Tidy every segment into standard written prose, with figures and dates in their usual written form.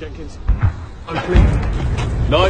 Jenkins, opening. No.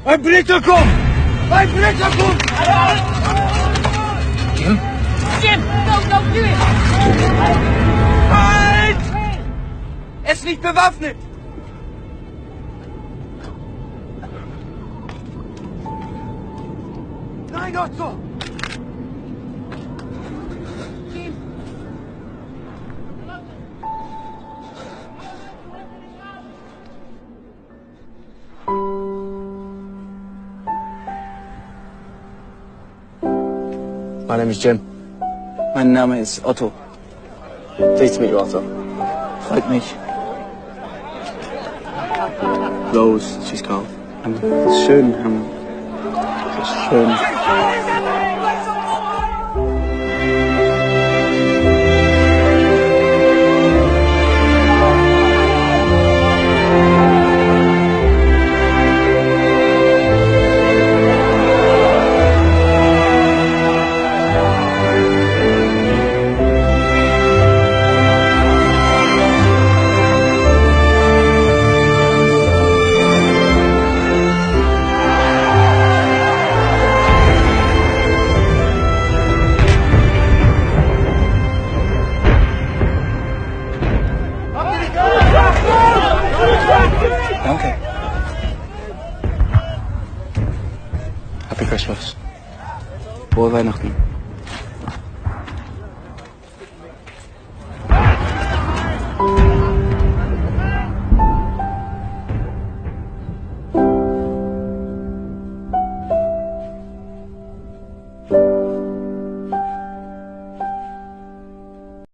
Ein Blitzer kommt! Ein Blitzer kommt! Jim? Jim, go, do it! Halt! Er ist nicht bewaffnet! Nein, Otto! My name is Jim. Mein Name ist Otto. Pleased to meet you, Otto. Freut mich. Rose, she's called. Ist schön. Ist schön. Danke. Happy Christmas. Frohe Weihnachten.